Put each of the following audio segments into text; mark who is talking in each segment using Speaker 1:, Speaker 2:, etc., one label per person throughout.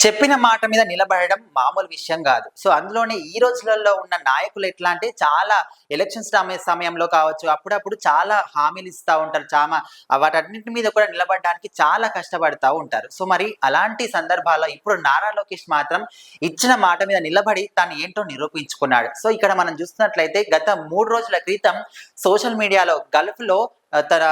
Speaker 1: చెప్పిన మాట మీద నిలబడడం మామూలు విషయం కాదు. సో, అందులోనే ఈ రోజులలో ఉన్న నాయకులు ఎట్లా అంటే చాలా ఎలక్షన్స్ సమయంలో కావచ్చు, అప్పుడప్పుడు చాలా హామీలు ఇస్తా ఉంటారు. వాటన్నిటి మీద కూడా నిలబడడానికి చాలా కష్టపడతా ఉంటారు. సో, మరి అలాంటి సందర్భాల్లో ఇప్పుడు నారా లోకేష్ మాత్రం ఇచ్చిన మాట మీద నిలబడి తాను ఏంటో నిరూపించుకున్నాడు. సో, ఇక్కడ మనం చూస్తున్నట్లయితే గత 3 రోజుల క్రితం సోషల్ మీడియాలో గల్ఫ్‌లో తన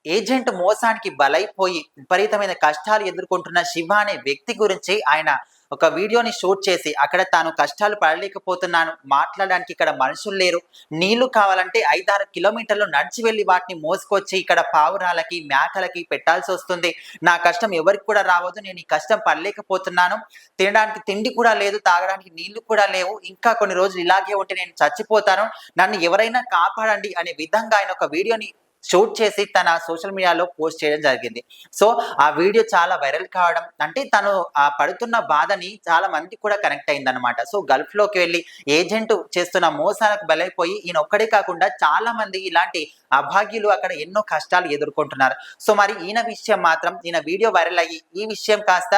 Speaker 1: ఏజెంట్ మోసానికి బలైపోయి విపరీతమైన కష్టాలు ఎదుర్కొంటున్న శివ అనే వ్యక్తి గురించి ఆయన ఒక వీడియోని షూట్ చేసి అక్కడ తాను కష్టాలు పడలేకపోతున్నాను, మాట్లాడడానికి ఇక్కడ మనుషులు లేరు, నీళ్లు కావాలంటే 5-6 కిలోమీటర్లు నడిచి వెళ్ళి వాటిని మోసుకొచ్చి ఇక్కడ పావురాలకి మేకలకి పెట్టాల్సి వస్తుంది. నా కష్టం ఎవరికి కూడా రావద్దు, నేను ఈ కష్టం పడలేకపోతున్నాను, తినడానికి తిండి కూడా లేదు, తాగడానికి నీళ్లు కూడా లేవు, ఇంకా కొన్ని రోజులు ఇలాగే ఉంటే నేను చచ్చిపోతాను, నన్ను ఎవరైనా కాపాడండి అనే విధంగా ఆయన ఒక వీడియోని షూట్ చేసి తన సోషల్ మీడియాలో పోస్ట్ చేయడం జరిగింది. సో ఆ వీడియో చాలా వైరల్ కావడం, అంటే తను ఆ పడుతున్న బాధని చాలా మందికి కూడా కనెక్ట్ అయిందనమాట. సో గల్ఫ్ లోకి వెళ్ళి ఏజెంట్ చేస్తున్న మోసాలకు బలైపోయి ఈయన ఒక్కడే కాకుండా చాలా మంది ఇలాంటి అభాగ్యులు అక్కడ ఎన్నో కష్టాలు ఎదుర్కొంటున్నారు. సో మరి ఈయన వీడియో వైరల్ అయ్యి ఈ విషయం కాస్త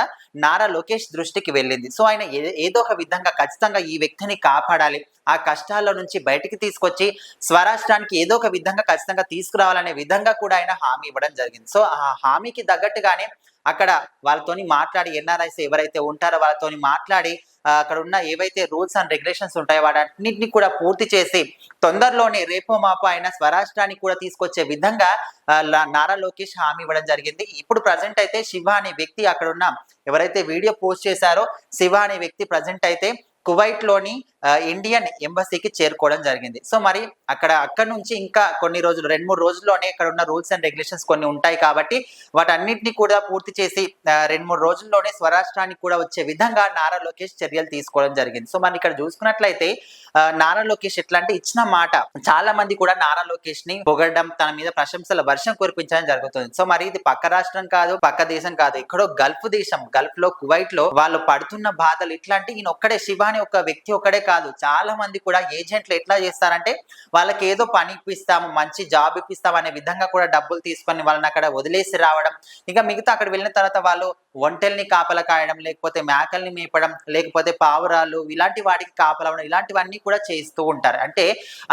Speaker 1: నారా లోకేష్ దృష్టికి వెళ్ళింది. సో ఆయన ఏదో ఒక విధంగా ఖచ్చితంగా ఈ వ్యక్తిని కాపాడాలి, ఆ కష్టాల్లో నుంచి బయటికి తీసుకొచ్చి స్వరాష్ట్రానికి ఏదో ఒక విధంగా ఖచ్చితంగా తీసుకురావాలనే విధంగా కూడా ఆయన హామీ ఇవ్వడం జరిగింది. సో ఆ హామీకి తగ్గట్టుగానే అక్కడ వాళ్ళతోని మాట్లాడి, ఎన్ఆర్ఐస్ ఎవరైతే ఉంటారో వాళ్ళతోని మాట్లాడి అక్కడ ఉన్న ఏవైతే రూల్స్ అండ్ రెగ్యులేషన్స్ ఉంటాయో వాటన్నిటిని కూడా పూర్తి చేసి తొందరలోనే రేపో మాపో ఆయన స్వరాష్ట్రానికి కూడా తీసుకొచ్చే విధంగా నారా లోకేష్ హామీ ఇవ్వడం జరిగింది. ఇప్పుడు ప్రజెంట్ అయితే శివ అనే వ్యక్తి అక్కడ ఉన్న ఎవరైతే వీడియో పోస్ట్ చేశారో శివ అనే వ్యక్తి ప్రజెంట్ అయితే కువైట్ లోని ఇండియన్ ఎంబసీకి చేరుకోవడం జరిగింది. సో మరి అక్కడ నుంచి ఇంకా కొన్ని రోజులు 2-3 రోజుల్లోనే ఇక్కడ ఉన్న రూల్స్ అండ్ రెగ్యులేషన్స్ కొన్ని ఉంటాయి కాబట్టి వాటన్నిటిని కూడా పూర్తి చేసి 2-3 రోజుల్లోనే స్వరాష్ట్రానికి కూడా వచ్చే విధంగా నారా లోకేష్ చర్యలు తీసుకోవడం జరిగింది. సో మనం ఇక్కడ చూసుకున్నట్లయితే నారా లోకేష్ ఎట్లా అంటే ఇచ్చిన మాట, చాలా మంది కూడా నారా లోకేష్ ని పొగడడం, తన మీద ప్రశంసల వర్షం కురిపించడం జరుగుతుంది. సో మరి ఇది పక్క రాష్ట్రం కాదు, పక్క దేశం కాదు, ఎక్కడో గల్ఫ్ దేశం, గల్ఫ్ లో కువైట్ లో వాళ్ళు పడుతున్న బాధలు ఇట్లాంటి ఈయన ఒక్కడే, శివ అనే ఒక వ్యక్తి ఒక్కడే కాదు, చాలా మంది కూడా ఏజెంట్లు ఎట్లా చేస్తారంటే వాళ్ళకి ఏదో పని ఇప్పిస్తాము, మంచి జాబ్ ఇప్పిస్తాం అనే విధంగా కూడా డబ్బులు తీసుకొని వాళ్ళని అక్కడ వదిలేసి రావడం, ఇంకా మిగతా అక్కడ వెళ్ళిన తర్వాత వాళ్ళు ఒంటెల్ని కాపలా కాయడం, లేకపోతే మేకల్ని మేపడం, లేకపోతే పావురాలు ఇలాంటి వాటికి కాపలవడం, ఇలాంటివన్నీ కూడా చేస్తూ ఉంటారు. అంటే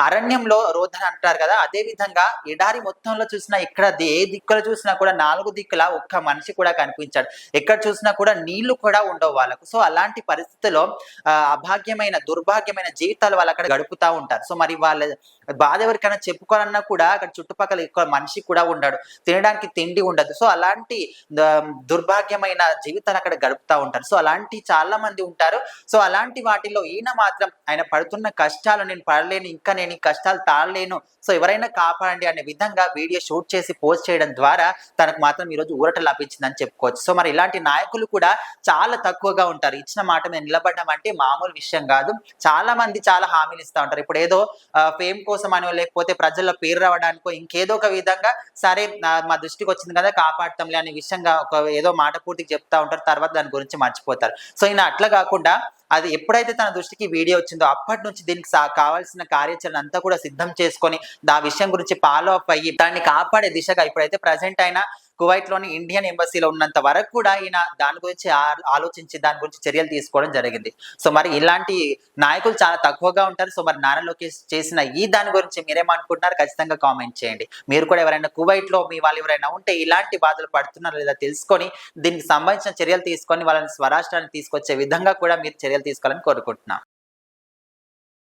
Speaker 1: అరణ్యంలో రోదన అంటారు కదా, అదే విధంగా ఎడారి మొత్తంలో చూసినా ఇక్కడ ఏ దిక్కులు చూసినా కూడా 4 దిక్కుల ఒక్క మనిషి కూడా కనిపించాడు, ఎక్కడ చూసినా కూడా నీళ్లు కూడా ఉండవు వాళ్ళకు. సో అలాంటి పరిస్థితుల్లో అభాగ్యమైన దుర్భాగ్యమైన జీవితాలు వాళ్ళు అక్కడ గడుపుతా ఉంటారు. సో మరి వాళ్ళ బాధ ఎవరికైనా చెప్పుకోవాలన్నా కూడా అక్కడ చుట్టుపక్కల ఎక్కువ మనిషి కూడా ఉండడు, తినడానికి తిండి ఉండదు. సో అలాంటి దుర్భాగ్యమైన జీవితాలు అక్కడ గడుపుతా ఉంటారు. సో అలాంటి చాలా మంది ఉంటారు. సో అలాంటి వాటిల్లో ఈయన మాత్రం ఆయన పడుతున్న కష్టాలు నేను పడలేను, ఇంకా నేను ఈ కష్టాలు తాళలేను, సో ఎవరైనా కాపాడండి అనే విధంగా వీడియో షూట్ చేసి పోస్ట్ చేయడం ద్వారా తనకు మాత్రం ఈరోజు ఊరట లభించిందని చెప్పుకోవచ్చు. సో మరి ఇలాంటి నాయకులు కూడా చాలా తక్కువగా ఉంటారు. ఇచ్చిన మాట మీద నిలబడడం అంటే మామూలు విషయం కాదు. చాలా మంది చాలా హామీలు ఇస్తూ ఉంటారు. ఇప్పుడు ఏదో ఫేమ్ కోసం అనో, లేకపోతే ప్రజల్లో పేరు రావడానికో, ఇంకేదో ఒక విధంగా సరే మా దృష్టికి వచ్చింది కదా కాపాడతాంలే అనే విషయంగా ఏదో మాట పూర్తికి చెప్తా ఉంటారు, తర్వాత దాని గురించి మర్చిపోతారు. సో ఈయన అట్లా కాకుండా అది ఎప్పుడైతే తన దృష్టికి వీడియో వచ్చిందో అప్పటి నుంచి దీనికి కావాల్సిన కార్యాచరణ అంతా కూడా సిద్ధం చేసుకొని ఆ విషయం గురించి ఫాలో అప్ అయ్యి దాన్ని కాపాడే దిశగా ఇప్పుడైతే ప్రజెంట్ అయినా కువైట్ లోని ఇండియన్ ఎంబసీలో ఉన్నంత వరకు కూడా ఈయన దాని గురించి ఆలోచించి దాని గురించి చర్యలు తీసుకోవడం జరిగింది. సో మరి ఇలాంటి నాయకులు చాలా తక్కువగా ఉంటారు. సో మరి నారా లోకేష్ చేసిన దాని గురించి మీరేమనుకుంటున్నారు ఖచ్చితంగా కామెంట్ చేయండి. మీరు కూడా ఎవరైనా కువైట్ లో మీ వాళ్ళు ఎవరైనా ఉంటే ఇలాంటి బాధలు పడుతున్నారో లేదా తెలుసుకొని దీనికి సంబంధించిన చర్యలు తీసుకొని వాళ్ళని స్వరాష్ట్రానికి తీసుకొచ్చే విధంగా కూడా మీరు చర్యలు తీసుకోవాలని కోరుకుంటున్నాను.